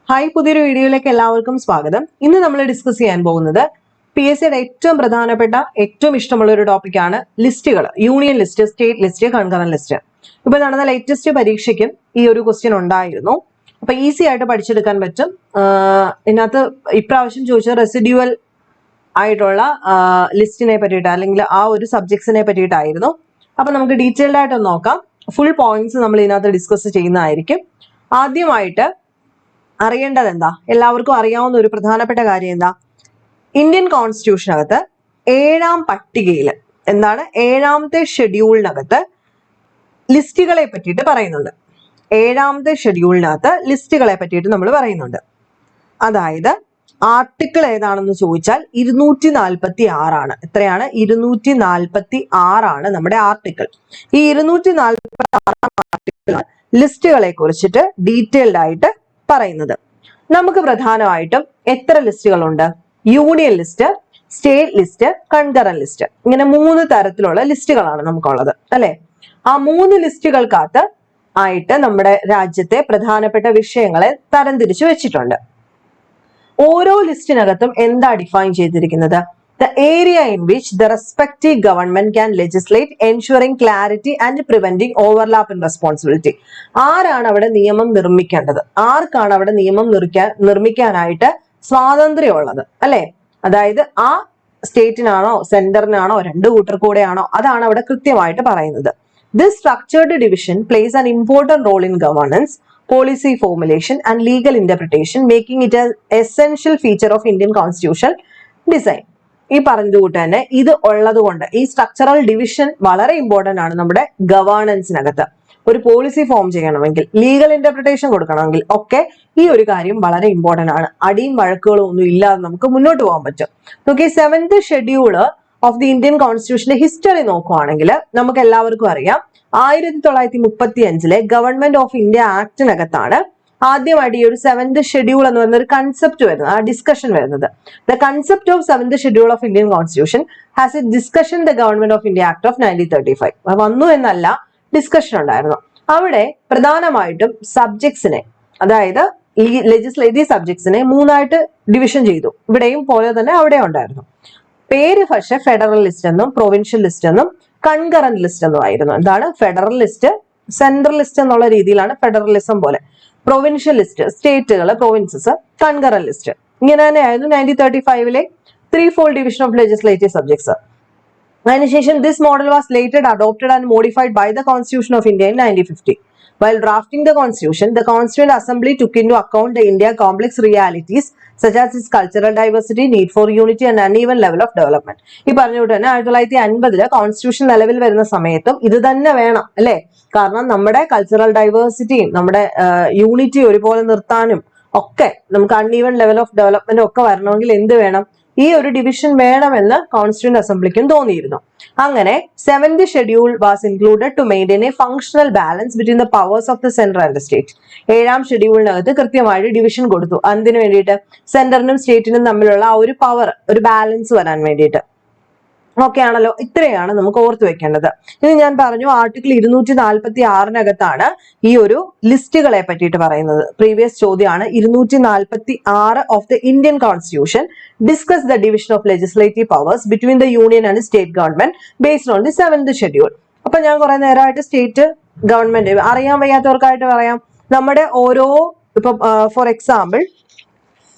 Hi, പുതിയൊരു വീഡിയോയിലേക്ക് എല്ലാവർക്കും സ്വാഗതം. ഇന്ന് നമ്മൾ ഡിസ്കസ് ചെയ്യാൻ പോകുന്നത് PSCയുടെ ഏറ്റവും പ്രധാനപ്പെട്ട ഏറ്റവും ഇഷ്ടമുള്ള ഒരു ടോപ്പിക്കാണ് ലിസ്റ്റുകൾ. Union list, state list, concurrent list. ഇപ്പൊ നടന്ന ലേറ്റസ്റ്റ് പരീക്ഷയ്ക്കും ഈ ഒരു ക്വസ്റ്റ്യൻ ഉണ്ടായിരുന്നു. അപ്പൊ ഈസി ആയിട്ട് പഠിച്ചെടുക്കാൻ പറ്റും. ഇതിനകത്ത് ഇപ്രാവശ്യം ചോദിച്ചത് റെസിഡ്യൂവൽ ആയിട്ടുള്ള ലിസ്റ്റിനെ പറ്റിയിട്ട് അല്ലെങ്കിൽ ആ ഒരു സബ്ജക്ട്സിനെ പറ്റിയിട്ടായിരുന്നു. അപ്പൊ നമുക്ക് ഡീറ്റെയിൽഡ് ആയിട്ട് നോക്കാം. ഫുൾ പോയിന്റ്സ് നമ്മൾ ഇതിനകത്ത് ഡിസ്കസ് ചെയ്യുന്നതായിരിക്കും. ആദ്യമായിട്ട് അറിയേണ്ടത് എന്താ, എല്ലാവർക്കും അറിയാവുന്ന ഒരു പ്രധാനപ്പെട്ട കാര്യം എന്താ, ഇന്ത്യൻ കോൺസ്റ്റിറ്റ്യൂഷനകത്ത് 7ാം പട്ടികയിൽ എന്താണ്, 7ാമത്തെ ഷെഡ്യൂളിനകത്ത് ലിസ്റ്റുകളെ പറ്റിയിട്ട് പറയുന്നുണ്ട്. 7ാമത്തെ ഷെഡ്യൂളിനകത്ത് ലിസ്റ്റുകളെ പറ്റിയിട്ട് നമ്മൾ പറയുന്നുണ്ട്. അതായത് ആർട്ടിക്കിൾ ഏതാണെന്ന് ചോദിച്ചാൽ 246 ആണ്. എത്രയാണ്? 246 ആണ് നമ്മുടെ ആർട്ടിക്കിൾ. ഈ 246 ആർട്ടിക്കിൾ ലിസ്റ്റുകളെ കുറിച്ചിട്ട് ഡീറ്റെയിൽഡ് ആയിട്ട് പറയുന്നത്. നമുക്ക് പ്രധാനമായിട്ടും എത്ര ലിസ്റ്റുകളുണ്ട്? Union list, state list, concurrent list, ഇങ്ങനെ 3 തരത്തിലുള്ള ലിസ്റ്റുകളാണ് നമുക്കുള്ളത്, അല്ലെ? ആ 3 ലിസ്റ്റുകൾക്കകത്ത് ആയിട്ട് നമ്മുടെ രാജ്യത്തെ പ്രധാനപ്പെട്ട വിഷയങ്ങളെ തരംതിരിച്ചു വെച്ചിട്ടുണ്ട്. ഓരോ ലിസ്റ്റിനകത്തും എന്താ ഡിഫൈൻ ചെയ്തിരിക്കുന്നത്? The area in which the respective government can legislate, ensuring clarity and preventing overlap in responsibility. ആരാണ് അവിടെ നിയമം നിർമ്മിക്കേണ്ടത്? ആർക്കാണ് അവിടെ നിയമം നിർമ്മിക്കാനായിട്ട് സ്വാതന്ത്ര്യമുള്ളത്, അല്ലെ? അതായത് ആ സ്റ്റേറ്റിനാണോ സെന്ററിനാണോ 2 കൂട്ടർ കൂടെയാണോ, അതാണ് അവിടെ കൃത്യമായിട്ട് പറയുന്നത്. This structured division plays an important role in governance, policy formulation and legal interpretation, making it an essential feature of Indian constitutional design. ഈ പറഞ്ഞതുകൂട്ട് തന്നെ ഇത് ഉള്ളത് കൊണ്ട് ഈ സ്ട്രക്ചറൽ ഡിവിഷൻ വളരെ ഇമ്പോർട്ടന്റ് ആണ് നമ്മുടെ ഗവേണൻസിനകത്ത്. ഒരു പോളിസി ഫോം ചെയ്യണമെങ്കിൽ, ലീഗൽ ഇന്റർപ്രിട്ടേഷൻ കൊടുക്കണമെങ്കിൽ ഒക്കെ ഈ ഒരു കാര്യം വളരെ ഇമ്പോർട്ടന്റ് ആണ്. അടിയും വഴക്കുകളും ഒന്നും ഇല്ലാതെ നമുക്ക് മുന്നോട്ട് പോകാൻ പറ്റും. നോക്കി, 7th schedule of the Indian കോൺസ്റ്റിറ്റ്യൂഷന്റെ ഹിസ്റ്ററി നോക്കുവാണെങ്കിൽ നമുക്ക് എല്ലാവർക്കും അറിയാം, 1935 ഗവൺമെന്റ് ഓഫ് ഇന്ത്യ ആക്ടിനകത്താണ് ആദ്യമായിട്ട് ഈ ഒരു 7th ഷെഡ്യൂൾ എന്ന് പറയുന്ന ഒരു കൺസെപ്റ്റ് വരുന്നത്, ആ ഡിസ്കഷൻ വരുന്നത്. The concept of 7th schedule of Indian constitution has A discussion the government of India act of 1935. വന്നു എന്നല്ല, ഡിസ്കഷൻ ഉണ്ടായിരുന്നു. അവിടെ പ്രധാനമായിട്ടും സബ്ജക്ട്സിനെ, അതായത് ഈ ലെജിസ്ലേറ്റീവ് സബ്ജക്ട്സിനെ 3ആയിട്ട് ഡിവിഷൻ ചെയ്തു. ഇവിടെയും പോലെ തന്നെ അവിടെ ഉണ്ടായിരുന്നു. പേര് പക്ഷെ ഫെഡറൽ ലിസ്റ്റ് എന്നും പ്രൊവിൻഷ്യൽ ലിസ്റ്റ് എന്നും കൺകറന്റ് ലിസ്റ്റ് എന്നും ആയിരുന്നു. എന്താണ്? ഫെഡറൽ ലിസ്റ്റ്, സെൻട്രൽ ലിസ്റ്റ് എന്നുള്ള രീതിയിലാണ് ഫെഡറലിസം പോലെ. പ്രൊവിൻഷ്യൽ ലിസ്റ്റ്, സ്റ്റേറ്റുകൾ, പ്രൊവിൻസസ്, കൺകറന്റ് ലിസ്റ്റ്, ഇങ്ങനെ തന്നെയായിരുന്നു 1935 3-fold division of legislative subjects. അതിനുശേഷം this model was later adopted and modified by the constitution of India in 1950. While drafting the constitution, the Constituent Assembly took into account the India complex realities such as its cultural diversity, need for unity and uneven level of development. ഈ പറഞ്ഞുകൊണ്ട് തന്നെ 1950 constitution നിലവിൽ വരുന്ന സമയത്തും ഇത് തന്നെ വേണം, അല്ലെ? കാരണം നമ്മുടെ കൾച്ചറൽ ഡൈവേഴ്സിറ്റിയും നമ്മുടെ യൂണിറ്റി ഒരുപോലെ നിർത്താനും ഒക്കെ നമുക്ക് അൺഈവൻ ലെവൽ ഓഫ് ഡെവലപ്മെന്റ് ഒക്കെ വരണമെങ്കിൽ എന്ത് വേണം? ഈ ഒരു ഡിവിഷൻ വേണമെന്ന് കോൺസ്റ്റിറ്റ്യൂന്റ് അസംബ്ലിക്കും തോന്നിയിരുന്നു. അങ്ങനെ 7th schedule was included to maintain a functional balance between the powers of the central and the state. 7ാം ഷെഡ്യൂളിനകത്ത് കൃത്യമായിട്ട് ഡിവിഷൻ കൊടുത്തു. അതിനു വേണ്ടിയിട്ട് സെന്ററിനും സ്റ്റേറ്റിനും തമ്മിലുള്ള ആ ഒരു പവർ, ഒരു ബാലൻസ് വരാൻ വേണ്ടിയിട്ട്. ഓക്കെ ആണല്ലോ? ഇത്രയാണ് നമുക്ക് ഓർത്തു വെക്കേണ്ടത്. ഇനി ഞാൻ പറഞ്ഞു, ആർട്ടിക്കിൾ 246 ഈ ഒരു ലിസ്റ്റുകളെ പറ്റിയിട്ട് പറയുന്നത്. പ്രീവിയസ് ചോദ്യമാണ്. 246 of the Indian constitution discuss the division of legislative powers between the union and state government based on the 7th schedule. അപ്പൊ ഞാൻ കുറെ നേരമായിട്ട് സ്റ്റേറ്റ് ഗവൺമെന്റ് അറിയാൻ വയ്യാത്തവർക്കായിട്ട് പറയാം. നമ്മുടെ ഓരോ, ഇപ്പൊ ഫോർ എക്സാമ്പിൾ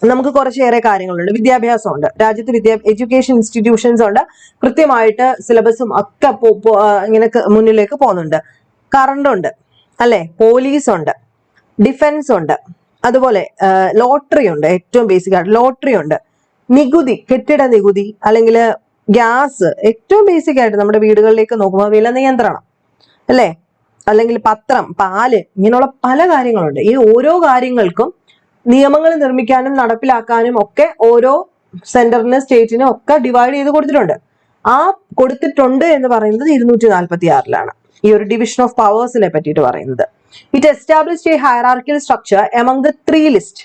നമുക്ക് കുറച്ചേറെ കാര്യങ്ങളുണ്ട്. വിദ്യാഭ്യാസമുണ്ട് രാജ്യത്ത്, എഡ്യൂക്കേഷൻ ഇൻസ്റ്റിറ്റ്യൂഷൻസ് ഉണ്ട്, കൃത്യമായിട്ട് സിലബസും ഒക്കെ ഇങ്ങനെ മുന്നിലേക്ക് പോകുന്നുണ്ട്. കറണ്ട് ഉണ്ട്, അല്ലെ? പോലീസ് ഉണ്ട്, ഡിഫൻസ് ഉണ്ട്, അതുപോലെ ലോട്ടറി ഉണ്ട്, ഏറ്റവും ബേസിക് ആയിട്ട് ലോട്ടറി ഉണ്ട്, നികുതി, കെട്ടിട നികുതി അല്ലെങ്കിൽ ഗ്യാസ്, ഏറ്റവും ബേസിക് ആയിട്ട് നമ്മുടെ വീടുകളിലേക്ക് നോക്കുമ്പോൾ വില നിയന്ത്രണം, അല്ലെ? അല്ലെങ്കിൽ പത്രം, പാല്, ഇങ്ങനെയുള്ള പല കാര്യങ്ങളുണ്ട്. ഈ ഓരോ കാര്യങ്ങൾക്കും നിയമങ്ങൾ നിർമ്മിക്കാനും നടപ്പിലാക്കാനും ഒക്കെ ഓരോ സെന്ററിനും സ്റ്റേറ്റിനും ഒക്കെ ഡിവൈഡ് ചെയ്ത് കൊടുത്തിട്ടുണ്ട്. ആ കൊടുത്തിട്ടുണ്ട് എന്ന് പറയുന്നത് 246 ഈ ഒരു ഡിവിഷൻ ഓഫ് പവേഴ്സിനെ പറ്റിയിട്ട് പറയുന്നത്. It established a hierarchical structure among the 3 list.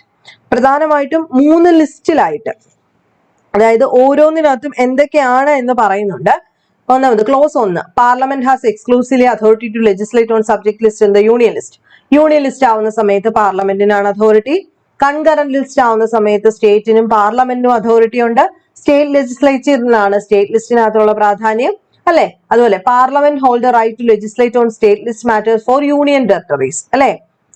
പ്രധാനമായിട്ടും 3 ലിസ്റ്റിലായിട്ട്, അതായത് ഓരോന്നിനകത്തും എന്തൊക്കെയാണ് എന്ന് പറയുന്നുണ്ട്. ഒന്നാമത് clause 1, parliament has exclusively authority to legislate on subject list in the union list. യൂണിയൻ ലിസ്റ്റ് ആവുന്ന സമയത്ത് പാർലമെന്റിനാണ് അതോറിറ്റി. കൺകറന്റ് ലിസ്റ്റ് ആവുന്ന സമയത്ത് സ്റ്റേറ്റിനും പാർലമെന്റിനും അതോറിറ്റി ഉണ്ട്. സ്റ്റേറ്റ് ലെജിസ്ലേച്ചറിനാണ് സ്റ്റേറ്റ് ലിസ്റ്റിനകത്തുള്ള പ്രാധാന്യം, അല്ലെ? അതുപോലെ parliament hold the right to legislate on state list matters for union territories, അല്ലെ?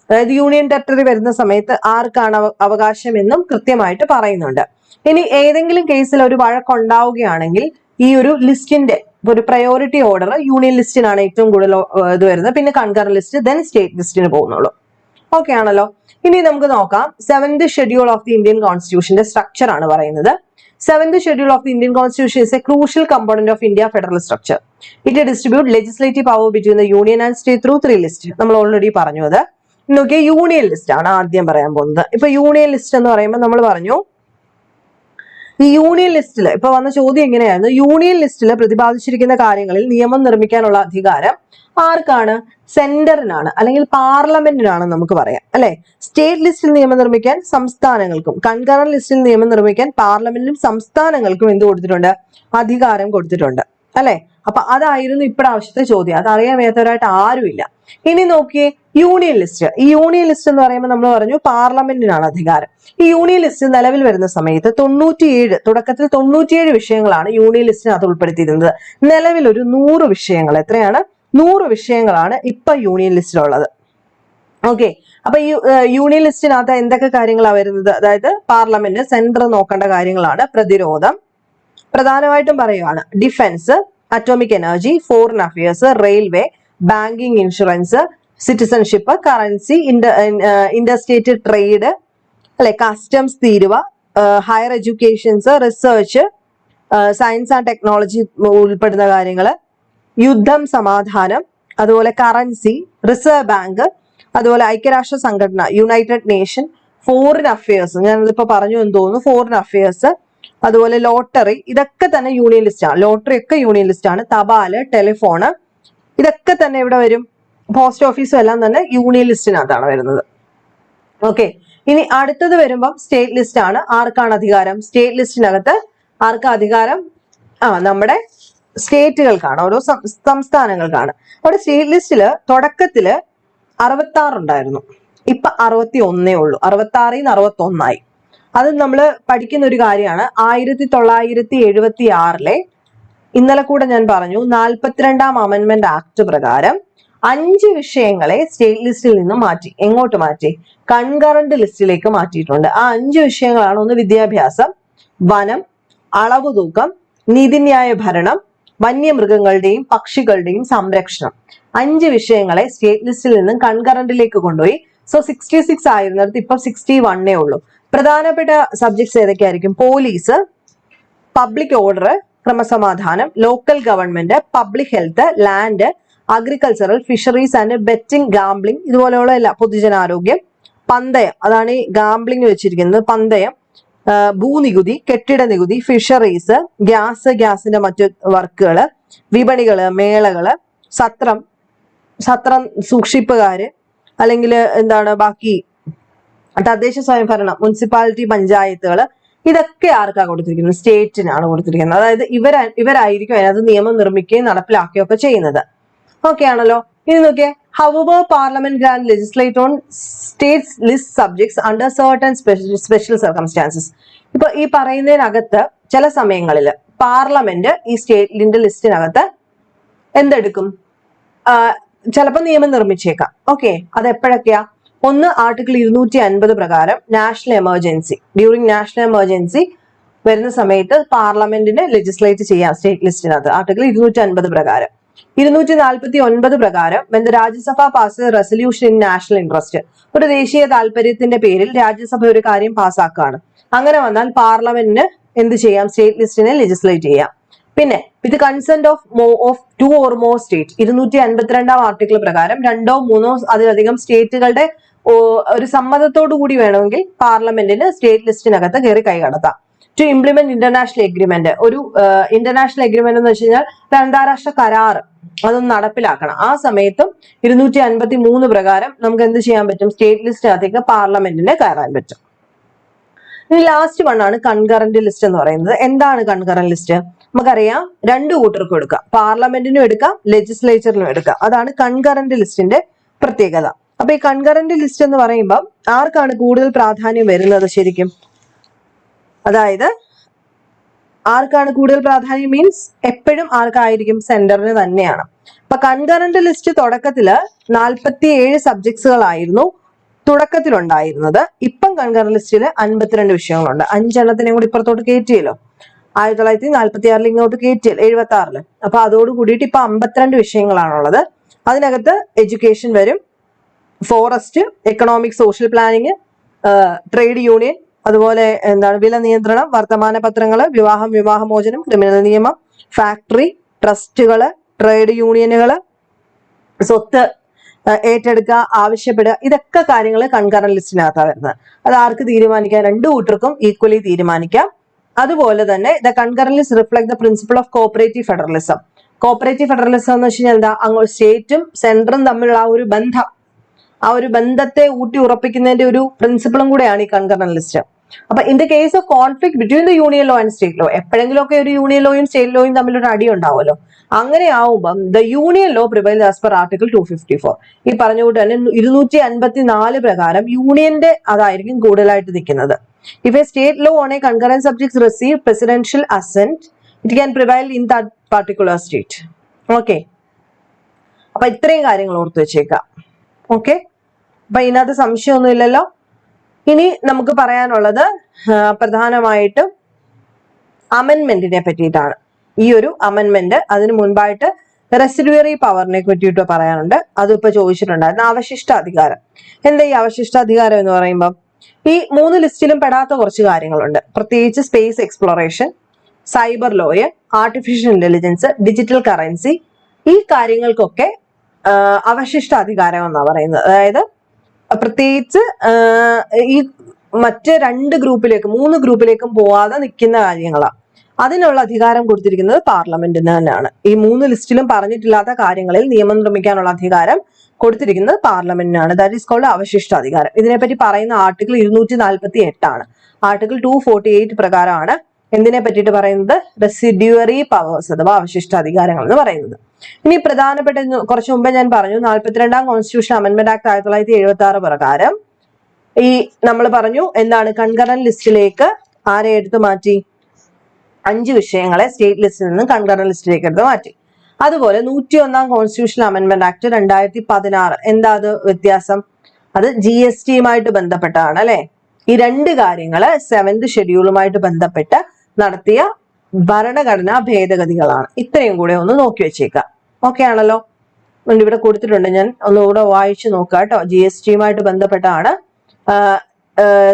അതായത് യൂണിയൻ ടെറിട്ടറി വരുന്ന സമയത്ത് ആർക്കാണ് അവകാശം എന്നും കൃത്യമായിട്ട് പറയുന്നുണ്ട്. ഇനി ഏതെങ്കിലും കേസിൽ ഒരു വഴക്കുണ്ടാവുകയാണെങ്കിൽ ഈ ഒരു ലിസ്റ്റിന്റെ ഒരു പ്രയോറിറ്റി ഓർഡർ യൂണിയൻ ലിസ്റ്റിനാണ് ഏറ്റവും കൂടുതൽ ഇത് വരുന്നത്, പിന്നെ കൺകറന്റ് ലിസ്റ്റ്, ദെൻ സ്റ്റേറ്റ് ലിസ്റ്റിന് പോകുന്നുള്ളൂ. ഓക്കെ ആണല്ലോ. ഇനി നമുക്ക് നോക്കാം 7th schedule of the Indian കോൺസ്റ്റിറ്റ്യൂഷന്റെ സ്ട്രക്ചർ ആണ് പറയുന്നത്. 7th schedule of the Indian constitution is a crucial component of India federal structure. It distributes legislative power between the union and state through 3 lists. നമ്മൾ already പറഞ്ഞു. അത് നോക്കിയ union list ആണ് ആദ്യം പറയാൻ പോകുന്നത്. ഇപ്പൊ യൂണിയൻ ലിസ്റ്റ് എന്ന് പറയുമ്പോൾ നമ്മൾ പറഞ്ഞു ഈ യൂണിയൻ ലിസ്റ്റിൽ ഇപ്പൊ വന്ന ചോദ്യം എങ്ങനെയായിരുന്നു, യൂണിയൻ ലിസ്റ്റിൽ പ്രതിപാദിച്ചിരിക്കുന്ന കാര്യങ്ങളിൽ നിയമം നിർമ്മിക്കാനുള്ള അധികാരം ആർക്കാണ്? സെന്ററിനാണ്, അല്ലെങ്കിൽ പാർലമെന്റിനാണ് നമുക്ക് പറയാം, അല്ലെ? സ്റ്റേറ്റ് ലിസ്റ്റിൽ നിയമം നിർമ്മിക്കാൻ സംസ്ഥാനങ്ങൾക്കും, കൺകറന്റ് ലിസ്റ്റിൽ നിയമം നിർമ്മിക്കാൻ പാർലമെന്റിനും സംസ്ഥാനങ്ങൾക്കും എന്ത് കൊടുത്തിട്ടുണ്ട്? അധികാരം കൊടുത്തിട്ടുണ്ട്, അല്ലെ? അപ്പൊ അതായിരുന്നു ഇപ്രാവശ്യത്തെ ചോദ്യം. അതറിയാൻ വേണ്ടവരായിട്ട് ആരുമില്ല. ഇനി നോക്കിയേ യൂണിയൻ ലിസ്റ്റ്. ഈ യൂണിയൻ ലിസ്റ്റ് എന്ന് പറയുമ്പോൾ നമ്മൾ പറഞ്ഞു പാർലമെന്റിനാണ് അധികാരം. ഈ യൂണിയൻ ലിസ്റ്റ് നിലവിൽ വരുന്ന സമയത്ത് 97 തുടക്കത്തിൽ 97 വിഷയങ്ങളാണ് യൂണിയൻ ലിസ്റ്റിനകത്ത് ഉൾപ്പെടുത്തിയിരുന്നത്. നിലവിൽ ഒരു 100 വിഷയങ്ങൾ, എത്രയാണ്? 100 വിഷയങ്ങളാണ് ഇപ്പൊ യൂണിയൻ ലിസ്റ്റിലുള്ളത്. ഓക്കെ, അപ്പൊ ഈ യൂണിയൻ ലിസ്റ്റിനകത്ത് എന്തൊക്കെ കാര്യങ്ങളാണ് വരുന്നത്? അതായത് പാർലമെന്റ്, സെൻട്രൽ നോക്കേണ്ട കാര്യങ്ങളാണ് പ്രതിരോധം, പ്രധാനമായിട്ടും പറയുകയാണ് defence, atomic energy, foreign affairs, railway, banking, insurance, citizenship, currency, interstate trade, അല്ലെ, കസ്റ്റംസ്, തീരുവ, higher educations, research, science and technology ഉൾപ്പെടുന്ന കാര്യങ്ങൾ, യുദ്ധം, സമാധാനം, അതുപോലെ കറൻസി, റിസർവ് ബാങ്ക്, അതുപോലെ ഐക്യരാഷ്ട്ര സംഘടന, യുണൈറ്റഡ് നേഷൻ, ഫോറിൻ അഫയേഴ്സ്, ഞാനിതിപ്പോ പറഞ്ഞു എന്ന് തോന്നുന്നു, ഫോറിൻ അഫയേഴ്സ്, അതുപോലെ ലോട്ടറി, ഇതൊക്കെ തന്നെ യൂണിയൻ ലിസ്റ്റ് ആണ്. ലോട്ടറി ഒക്കെ യൂണിയൻ ലിസ്റ്റ് ആണ്. തപാല്, ടെലിഫോണ്, ഇതൊക്കെ തന്നെ ഇവിടെ വരും. പോസ്റ്റ് ഓഫീസും എല്ലാം തന്നെ യൂണിയൻ ലിസ്റ്റിനകത്താണ് വരുന്നത്. ഓക്കെ, ഇനി അടുത്തത് വരുമ്പം സ്റ്റേറ്റ് ലിസ്റ്റ് ആണ്. ആർക്കാണ് അധികാരം? സ്റ്റേറ്റ് ലിസ്റ്റിനകത്ത് ആർക്കാ അധികാരം? നമ്മുടെ സ്റ്റേറ്റുകൾക്കാണ്, ഓരോ സംസ്ഥാനങ്ങൾക്കാണ്. അവിടെ സ്റ്റേറ്റ് ലിസ്റ്റില് തുടക്കത്തില് 66 ഉണ്ടായിരുന്നു, ഇപ്പൊ 61 ഉള്ളൂ. 66 61 അത് നമ്മൾ പഠിക്കുന്ന ഒരു കാര്യമാണ്. 1976 ഇന്നലെ കൂടെ ഞാൻ പറഞ്ഞു 42ാം അമെന്റ്മെന്റ് ആക്ട് പ്രകാരം 5 വിഷയങ്ങളെ സ്റ്റേറ്റ് ലിസ്റ്റിൽ നിന്ന് മാറ്റി. എങ്ങോട്ട് മാറ്റി? കൺകറന്റ് ലിസ്റ്റിലേക്ക് മാറ്റിയിട്ടുണ്ട്. ആ 5 വിഷയങ്ങളാണ്: ഒന്ന് വിദ്യാഭ്യാസം, വനം, അളവ് തൂക്കം, നീതിന്യായ ഭരണം, വന്യമൃഗങ്ങളുടെയും പക്ഷികളുടെയും സംരക്ഷണം. 5 വിഷയങ്ങളെ സ്റ്റേറ്റ് ലിസ്റ്റിൽ നിന്നും കൺകറന്റിലേക്ക് കൊണ്ടുപോയി. സോ 66 ആയിരുന്നിടത്ത് ഇപ്പൊ 61 ഉള്ളൂ. പ്രധാനപ്പെട്ട സബ്ജക്ട്സ് ഏതൊക്കെയായിരിക്കും? പോലീസ്, പബ്ലിക് ഓർഡർ, ക്രമസമാധാനം, local government, public health, land, agricultural, fisheries and betting, gambling, ഇതുപോലെയുള്ള എല്ലാ, പൊതുജനാരോഗ്യം, പന്തയം, അതാണ് ഈ ഗാംബ്ലിംഗ് വെച്ചിരിക്കുന്നത്, പന്തയം, ഭൂനികുതി, കെട്ടിട നികുതി, ഫിഷറീസ്, ഗ്യാസിന്റെ മറ്റു വർക്കുകള്, വിപണികള്, മേളകള്, സത്രം സൂക്ഷിപ്പുകാര്, അല്ലെങ്കിൽ എന്താണ് ബാക്കി തദ്ദേശ സ്വയംഭരണം, മുനിസിപ്പാലിറ്റി, പഞ്ചായത്തുകൾ, ഇതൊക്കെ ആർക്കാ കൊടുത്തിരിക്കുന്നത്? സ്റ്റേറ്റിനാണ് കൊടുത്തിരിക്കുന്നത്. അതായത് ഇവരായിരിക്കും അതിനകത്ത് നിയമം നിർമ്മിക്കുകയും നടപ്പിലാക്കുകയും ഒക്കെ ചെയ്യുന്നത്. ഓക്കെ ആണല്ലോ. ഇനി നോക്കിയേ, however parliament can legislate on states list subjects under certain special circumstances. ഇപ്പൊ ഈ പറയുന്നതിനകത്ത് ചില സമയങ്ങളിൽ പാർലമെന്റ് ഈ സ്റ്റേറ്റിന്റെ ലിസ്റ്റിനകത്ത് എന്തെടുക്കും? ചിലപ്പോൾ നിയമം നിർമ്മിച്ചേക്കാം. ഓക്കെ, അത് എപ്പോഴൊക്കെയാ? ഒന്ന്, ആർട്ടിക്കിൾ 250 പ്രകാരം national emergency, during national emergency വരുന്ന സമയത്ത് പാർലമെന്റിന് ലെജിസ്ലേറ്റ് ചെയ്യാം സ്റ്റേറ്റ് ലിസ്റ്റിനകത്ത്, ആർട്ടിക്കിൾ 250 പ്രകാരം. 249 പ്രകാരം when the Rajya Sabha pass resolution in national interest, ഒരു ദേശീയ താല്പര്യത്തിന്റെ പേരിൽ രാജ്യസഭ ഒരു കാര്യം പാസ്സാക്കുകയാണ്. അങ്ങനെ വന്നാൽ പാർലമെന്റിന് എന്ത് ചെയ്യാം? സ്റ്റേറ്റ് ലിസ്റ്റിനെ ലെജിസ്ലേറ്റ് ചെയ്യാം. പിന്നെ with consent of 2 or more state, 252 article പ്രകാരം 2 or 3 അതിലധികം സ്റ്റേറ്റുകളുടെ ഒരു സമ്മതത്തോടു കൂടി വേണമെങ്കിൽ പാർലമെന്റിന് സ്റ്റേറ്റ് ലിസ്റ്റിനകത്ത് കയറി കൈകടത്താം. ടു ഇംപ്ലിമെന്റ് ഇന്റർനാഷണൽ എഗ്രിമെന്റ്, ഒരു ഇന്റർനാഷണൽ എഗ്രിമെന്റ് എന്ന് വെച്ച് കഴിഞ്ഞാൽ അന്താരാഷ്ട്ര കരാർ, അതൊന്ന് നടപ്പിലാക്കണം. ആ സമയത്തും 253 പ്രകാരം നമുക്ക് എന്ത് ചെയ്യാൻ പറ്റും? സ്റ്റേറ്റ് ലിസ്റ്റിനകത്തേക്ക് പാർലമെന്റിന് കയറാൻ പറ്റും. ഇനി ലാസ്റ്റ് വണ്ണാണ് കൺകറന്റ് ലിസ്റ്റ് എന്ന് പറയുന്നത്. എന്താണ് കൺകറന്റ് ലിസ്റ്റ്? നമുക്കറിയാം, 2 കൂട്ടർക്കും എടുക്കാം, പാർലമെന്റിനും എടുക്കാം, ലെജിസ്ലേച്ചറിനും എടുക്കാം. അതാണ് കൺകറന്റ് ലിസ്റ്റിന്റെ പ്രത്യേകത. അപ്പൊ ഈ കൺകറന്റ് ലിസ്റ്റ് എന്ന് പറയുമ്പോൾ ആർക്കാണ് കൂടുതൽ പ്രാധാന്യം വരുന്നത് ശരിക്കും? അതായത് ആർക്കാണ് കൂടുതൽ പ്രാധാന്യം മീൻസ് എപ്പോഴും ആർക്കായിരിക്കും? സെന്ററിന് തന്നെയാണ്. അപ്പൊ കൺകറന്റ് ലിസ്റ്റ് തുടക്കത്തില് 47 സബ്ജക്ട്സുകളായിരുന്നു തുടക്കത്തിലുണ്ടായിരുന്നത്. ഇപ്പം കൺകറന്റ് ലിസ്റ്റിൽ 52 വിഷയങ്ങളുണ്ട്. 5 എണ്ണത്തിനെയും കൂടി ഇപ്പുറത്തോട്ട് കയറ്റിയല്ലോ. 1946 ഇങ്ങോട്ട് കയറ്റിയല്ലോ 76. അപ്പൊ അതോട് കൂടിയിട്ട് ഇപ്പൊ 52 വിഷയങ്ങളാണുള്ളത്. അതിനകത്ത് എഡ്യൂക്കേഷൻ വരും, forest, economic social planning, trade union, അതുപോലെ എന്താണ് വില നിയന്ത്രണം, വർത്തമാന പത്രങ്ങള്, വിവാഹം, വിവാഹമോചനം, ക്രിമിനൽ നിയമം, ഫാക്ടറി, ട്രസ്റ്റുകള്, ട്രേഡ് യൂണിയനുകള്, സ്വത്ത് ഏറ്റെടുക്കുക, ആവശ്യപ്പെടുക, ഇതൊക്കെ കാര്യങ്ങൾ കൺകറന്റ് ലിസ്റ്റിനകത്താണ് വരുന്നത്. അത് ആർക്ക് തീരുമാനിക്കാം? രണ്ടു കൂട്ടർക്കും ഈക്വലി തീരുമാനിക്കാം. അതുപോലെ തന്നെ the concurrent list reflect the principle of cooperative federalism. Cooperative federalism എന്ന് വെച്ച് കഴിഞ്ഞാൽ എന്താ? അങ്ങോട്ട് സ്റ്റേറ്റും സെൻട്രലും തമ്മിലുള്ള ആ ഒരു ബന്ധം, ആ ഒരു ബന്ധത്തെ ഊട്ടി ഉറപ്പിക്കുന്നതിന്റെ ഒരു പ്രിൻസിപ്പിളും കൂടെയാണ് ഈ കൺകറന്റ് ലിസ്റ്റ്. അപ്പൊ in the case of conflict between the union law and state law, എപ്പോഴെങ്കിലും ഒക്കെ ഒരു യൂണിയൻ ലോയും സ്റ്റേറ്റ് ലോയും തമ്മിലൊരു അടി ഉണ്ടാവുമല്ലോ. അങ്ങനെ ആവുമ്പം the union law prevails as per article 254. ഈ പറഞ്ഞുകൊണ്ട് തന്നെ 254 പ്രകാരം യൂണിയന്റെ അതായിരിക്കും കൂടുതലായിട്ട് നിൽക്കുന്നത്. If a state law on a concurrent subjects receive presidential assent, it can prevail in that particular state. Okay, അപ്പൊ ഇത്രയും കാര്യങ്ങൾ ഓർത്ത് വെച്ചേക്കാം. ഓക്കെ, അപ്പൊ ഇതിനകത്ത് സംശയമൊന്നുമില്ലല്ലോ. ഇനി നമുക്ക് പറയാനുള്ളത് പ്രധാനമായിട്ടും അമെൻമെന്റിനെ പറ്റിയിട്ടാണ്. ഈ ഒരു അമെൻമെന്റ്, അതിന് മുൻപായിട്ട് റെസിഡ്യൂറി പവറിനെ പറ്റിയിട്ട് പറയാനുണ്ട്. അതിപ്പോ ചോദിച്ചിട്ടുണ്ടായിരുന്നു. അവശിഷ്ടാധികാരം. എന്താ ഈ അവശിഷ്ടാധികാരം എന്ന് പറയുമ്പോൾ ഈ 3 ലിസ്റ്റിലും പെടാത്ത കുറച്ച് കാര്യങ്ങളുണ്ട്. പ്രത്യേകിച്ച് space exploration, cyber lawyer, artificial intelligence, digital currency, ഈ കാര്യങ്ങൾക്കൊക്കെ അവശിഷ്ടാധികാരം എന്നാണ് പറയുന്നത്. അതായത് പ്രത്യേകിച്ച് ഈ മറ്റ് 2 ഗ്രൂപ്പിലേക്കും 3 ഗ്രൂപ്പിലേക്കും പോവാതെ നിൽക്കുന്ന കാര്യങ്ങളാണ്. അതിനുള്ള അധികാരം കൊടുത്തിരിക്കുന്നത് പാർലമെന്റിന് തന്നെയാണ്. ഈ 3 ലിസ്റ്റിലും പറഞ്ഞിട്ടില്ലാത്ത കാര്യങ്ങളിൽ നിയമം നിർമ്മിക്കാനുള്ള അധികാരം കൊടുത്തിരിക്കുന്നത് പാർലമെന്റിനാണ്. ദാറ്റ് ഈസ് കോൾഡ് അവശിഷ്ടാധികാരം. ഇതിനെപ്പറ്റി പറയുന്ന ആർട്ടിക്കിൾ 248 ആണ്. ആർട്ടിക്കിൾ 248 പ്രകാരമാണ് എന്തിനെ പറ്റിയിട്ട് പറയുന്നത്? റെസിഡ്യൂറി പവേഴ്സ് അഥവാ അവശിഷ്ടാധികാരങ്ങൾ എന്ന് പറയുന്നത്. ഇനി പ്രധാനപ്പെട്ട കുറച്ച് മുമ്പേ ഞാൻ പറഞ്ഞു 42ാം കോൺസ്റ്റിറ്റ്യൂഷൻ അമെന്റ്മെന്റ് ആക്ട് 1976 പ്രകാരം ഈ നമ്മൾ പറഞ്ഞു എന്താണ്? കൺകറന്റ് ലിസ്റ്റിലേക്ക് ആരെ എടുത്തു മാറ്റി? 5 വിഷയങ്ങളെ സ്റ്റേറ്റ് ലിസ്റ്റിൽ നിന്ന് കൺകറന്റ് ലിസ്റ്റിലേക്ക് എടുത്ത് മാറ്റി. അതുപോലെ 101ാം കോൺസ്റ്റിറ്റ്യൂഷൻ അമെന്റ്മെന്റ് ആക്ട് 2016, എന്താ അത് വ്യത്യാസം? അത് GSTയുമായിട്ട് ബന്ധപ്പെട്ടാണ് അല്ലെ. ഈ 2 കാര്യങ്ങള് 7th ഷെഡ്യൂളുമായിട്ട് ബന്ധപ്പെട്ട് നടത്തിയ ഭരണഘടനാ ഭേദഗതികളാണ്. ഇത്രയും കൂടെ ഒന്ന് നോക്കി വെച്ചേക്കാം. ഓക്കെ ആണല്ലോ. ഇവിടെ കൊടുത്തിട്ടുണ്ട്, ഞാൻ ഒന്നുകൂടെ വായിച്ചു നോക്കാം കേട്ടോ. GSTയുമായിട്ട് ബന്ധപ്പെട്ടാണ്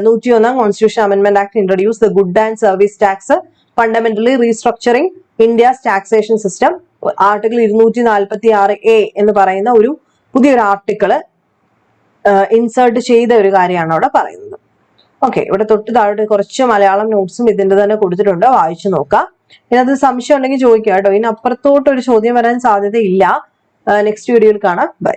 101ാം constitution amendment act introduce the good and service tax, fundamentally restructuring India's taxation system. Article 246A എന്ന് പറയുന്ന ഒരു പുതിയൊരു ആർട്ടിക്കിള് ഇൻസേർട്ട് ചെയ്ത ഒരു കാര്യമാണ് അവിടെ പറയുന്നത്. ഓക്കെ, ഇവിടെ തൊട്ട് താഴോട്ട് കുറച്ച് മലയാളം നോട്ട്സും ഇതിന്റെ തന്നെ കൊടുത്തിട്ടുണ്ട്, വായിച്ചു നോക്കാം. ഇതിനകത്ത് സംശയം ഉണ്ടെങ്കിൽ ചോദിക്കാം കേട്ടോ. ഇതിനപ്പുറത്തോട്ട് ഒരു ചോദ്യം വരാൻ സാധ്യതയില്ല. നെക്സ്റ്റ് വീഡിയോയിൽ കാണാം. ബൈ.